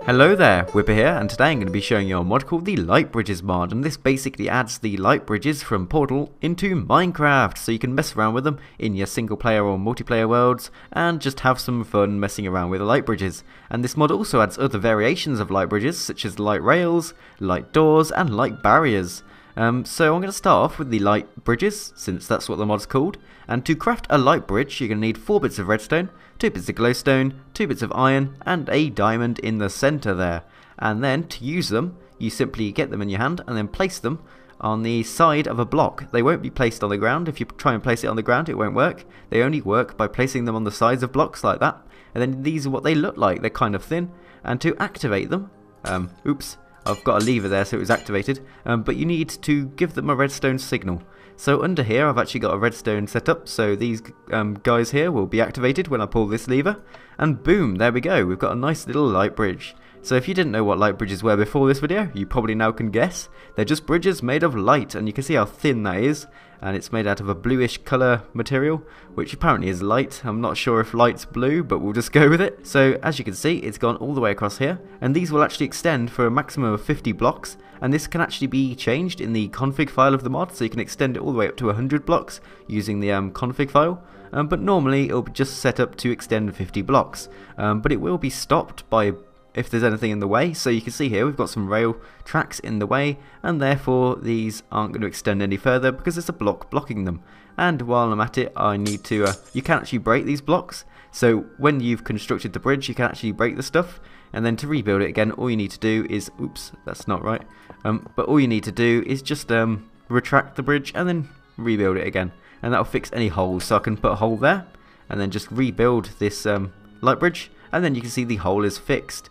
Hello there, Whipper here, and today I'm going to be showing you a mod called the Light Bridges mod, and this basically adds the light bridges from Portal into Minecraft, so you can mess around with them in your single player or multiplayer worlds, and just have some fun messing around with the light bridges. And this mod also adds other variations of light bridges, such as light rails, light doors, and light barriers. So I'm going to start off with the light bridges, since that's what the mod's called. And to craft a light bridge, you're going to need 4 bits of redstone, 2 bits of glowstone, 2 bits of iron, and a diamond in the center there. And then to use them, you simply get them in your hand and then place them on the side of a block. They won't be placed on the ground. If you try and place it on the ground, it won't work. They only work by placing them on the sides of blocks like that. And then these are what they look like. They're kind of thin. And to activate them, oops, I've got a lever there so it was activated, but you need to give them a redstone signal. So under here I've actually got a redstone set up, so these guys here will be activated when I pull this lever, and boom, there we go, we've got a nice little light bridge. So if you didn't know what light bridges were before this video, you probably now can guess. They're just bridges made of light, and you can see how thin that is, and it's made out of a bluish colour material, which apparently is light. I'm not sure if light's blue, but we'll just go with it. So as you can see, it's gone all the way across here, and these will actually extend for a maximum of 50 blocks, and this can actually be changed in the config file of the mod, so you can extend it all the way up to 100 blocks using the config file. But normally it'll be just set up to extend 50 blocks, but it will be stopped by if there's anything in the way. So you can see here we've got some rail tracks in the way, and therefore these aren't going to extend any further because there's a block blocking them. And while I'm at it, I need to you can actually break these blocks, so when you've constructed the bridge you can actually break the stuff, and then to rebuild it again all you need to do is, oops, that's not right, but all you need to do is just retract the bridge and then rebuild it again, and that'll fix any holes. So I can put a hole there and then just rebuild this light bridge, and then you can see the hole is fixed.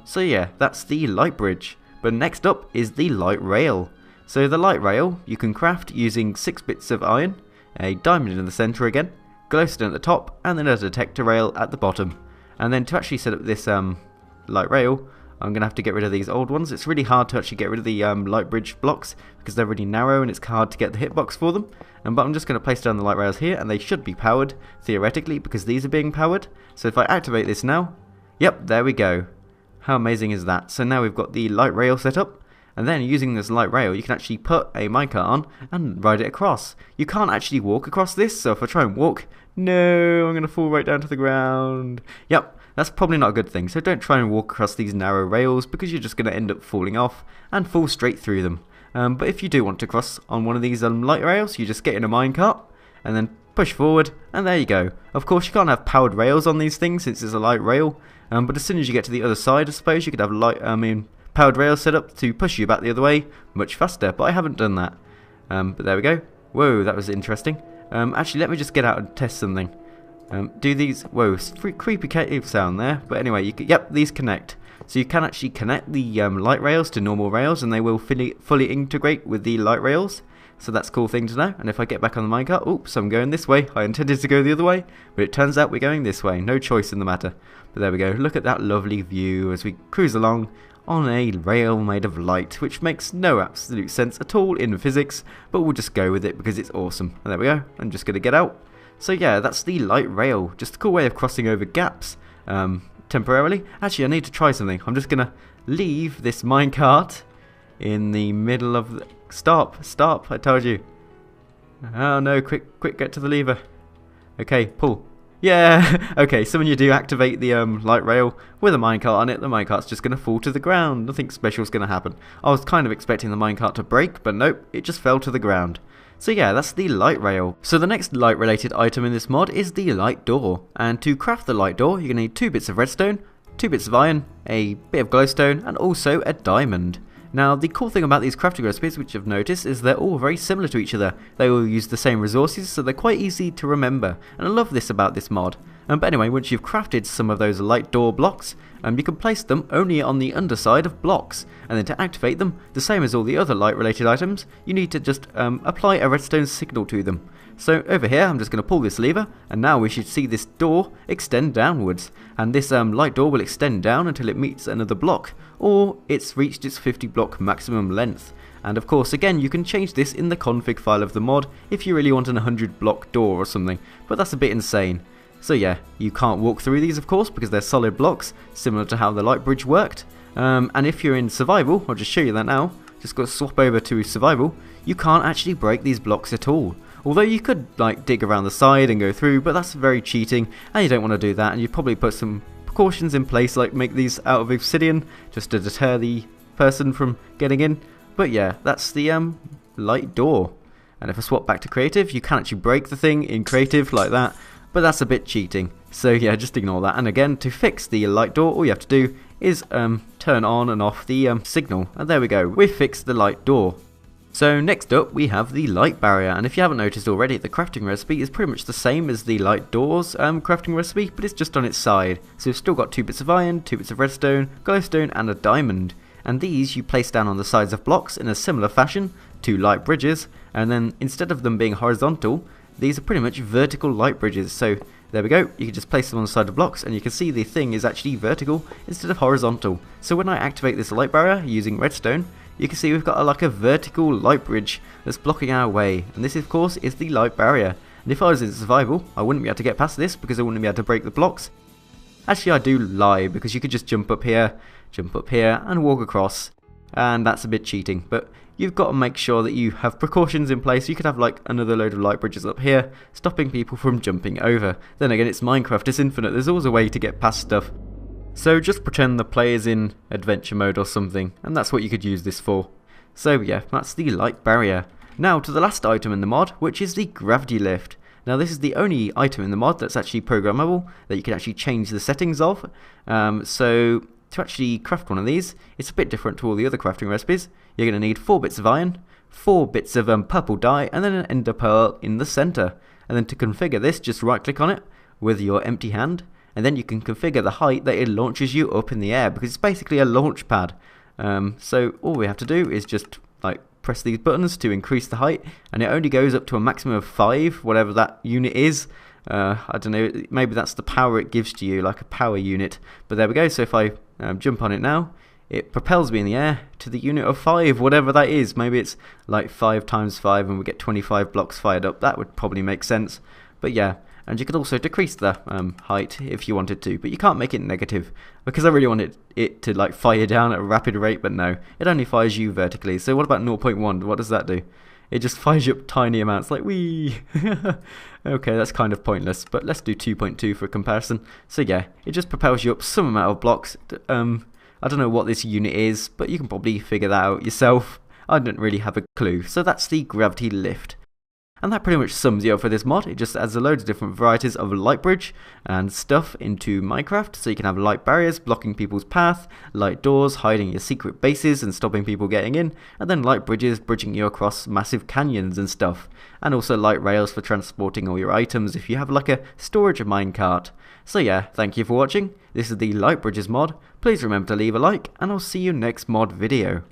So yeah, that's the light bridge. But next up is the light rail. So the light rail you can craft using 6 bits of iron, a diamond in the center again, glowstone at the top, and then a detector rail at the bottom. And then to actually set up this light rail, I'm going to have to get rid of these old ones. It's really hard to actually get rid of the light bridge blocks because they're really narrow and it's hard to get the hitbox for them. But I'm just going to place down the light rails here, and they should be powered, theoretically, because these are being powered. So if I activate this now, yep, there we go. How amazing is that? So now we've got the light rail set up, and then using this light rail you can actually put a minecart on and ride it across. You can't actually walk across this, so if I try and walk, no, I'm going to fall right down to the ground. Yep, that's probably not a good thing, so don't try and walk across these narrow rails because you're just going to end up falling off and fall straight through them. But if you do want to cross on one of these light rails, you just get in a minecart and then push forward, and there you go. Of course you can't have powered rails on these things since it's a light rail, but as soon as you get to the other side I suppose you could have powered rails set up to push you back the other way much faster, but I haven't done that. But there we go. Whoa, that was interesting. Actually let me just get out and test something. Do these, whoa, creepy cave sound there, but anyway, yep, these connect. So you can actually connect the light rails to normal rails, and they will fully integrate with the light rails. So that's a cool thing to know. And if I get back on the minecart, oops, I'm going this way. I intended to go the other way, but it turns out we're going this way. No choice in the matter. But there we go. Look at that lovely view as we cruise along on a rail made of light, which makes no absolute sense at all in physics, but we'll just go with it because it's awesome. And there we go. I'm just going to get out. So yeah, that's the light rail. Just a cool way of crossing over gaps temporarily. Actually, I need to try something. I'm just going to leave this minecart in the middle of the... Stop, I told you. Oh no, quick, get to the lever. Okay, pull. Yeah, okay, so when you do activate the light rail with a minecart on it, the minecart's just going to fall to the ground. Nothing special's going to happen. I was kind of expecting the minecart to break, but nope, it just fell to the ground. So yeah, that's the light rail. So the next light related item in this mod is the light door. And to craft the light door, you're going to need 2 bits of redstone, 2 bits of iron, a bit of glowstone, and also a diamond. Now the cool thing about these crafting recipes, which I've noticed, is they're all very similar to each other. They all use the same resources, so they're quite easy to remember, and I love this about this mod. But anyway, once you've crafted some of those light door blocks, you can place them only on the underside of blocks, and then to activate them, the same as all the other light related items, you need to just apply a redstone signal to them. So over here I'm just going to pull this lever, and now we should see this door extend downwards, and this light door will extend down until it meets another block, or it's reached its 50 block maximum length. And of course again you can change this in the config file of the mod if you really want an 100 block door or something, but that's a bit insane. So yeah, you can't walk through these of course because they're solid blocks, similar to how the light bridge worked. And if you're in survival, I'll just show you that now, just got to swap over to survival, you can't actually break these blocks at all. Although you could like dig around the side and go through, but that's very cheating and you don't want to do that, and you'd probably put some precautions in place like make these out of obsidian just to deter the person from getting in. But yeah, that's the light door. And if I swap back to creative, you can actually break the thing in creative like that, but that's a bit cheating. So yeah, just ignore that. And again, to fix the light door, all you have to do is turn on and off the signal. And there we go, we've fixed the light door. So next up we have the light barrier, and if you haven't noticed already, the crafting recipe is pretty much the same as the light doors crafting recipe, but it's just on its side. So we've still got 2 bits of iron, 2 bits of redstone, glowstone and a diamond. And these you place down on the sides of blocks in a similar fashion to light bridges, and then instead of them being horizontal, these are pretty much vertical light bridges. So there we go, you can just place them on the side of blocks and you can see the thing is actually vertical instead of horizontal. So when I activate this light barrier using redstone, you can see we've got like a vertical light bridge that's blocking our way, and this of course is the light barrier. And if I was in survival, I wouldn't be able to get past this because I wouldn't be able to break the blocks. Actually I do lie, because you could just jump up here and walk across, and that's a bit cheating, but you've got to make sure that you have precautions in place. You could have like another load of light bridges up here, stopping people from jumping over. Then again, it's Minecraft, it's infinite, there's always a way to get past stuff. So just pretend the player's in adventure mode or something, and that's what you could use this for. So yeah, that's the light barrier. Now to the last item in the mod, which is the gravity lift. Now this is the only item in the mod that's actually programmable, that you can actually change the settings of. So to actually craft one of these, it's a bit different to all the other crafting recipes. You're going to need 4 bits of iron, 4 bits of purple dye, and then an ender pearl in the center. And then to configure this, just right click on it with your empty hand, and then you can configure the height that it launches you up in the air, because it's basically a launch pad. So all we have to do is just like press these buttons to increase the height, and it only goes up to a maximum of 5, whatever that unit is. I don't know, maybe that's the power it gives to you, like a power unit. But there we go, so if I jump on it now, it propels me in the air to the unit of 5, whatever that is. Maybe it's like 5 times 5 and we get 25 blocks fired up. That would probably make sense. But yeah, and you could also decrease the height if you wanted to, but you can't make it negative, because I really wanted it to like fire down at a rapid rate, but no, it only fires you vertically. So what about 0.1? What does that do? It just fires you up tiny amounts, like wee. Okay, that's kind of pointless, but let's do 2.2 for comparison. So yeah, it just propels you up some amount of blocks. I don't know what this unit is, but you can probably figure that out yourself. I don't really have a clue. So that's the gravity lift. And that pretty much sums you up for this mod. It just adds a load of different varieties of light bridge and stuff into Minecraft. So you can have light barriers blocking people's path, light doors hiding your secret bases and stopping people getting in, and then light bridges bridging you across massive canyons and stuff. And also light rails for transporting all your items if you have like a storage minecart. So yeah, thank you for watching. This is the Light Bridges mod. Please remember to leave a like, and I'll see you next mod video.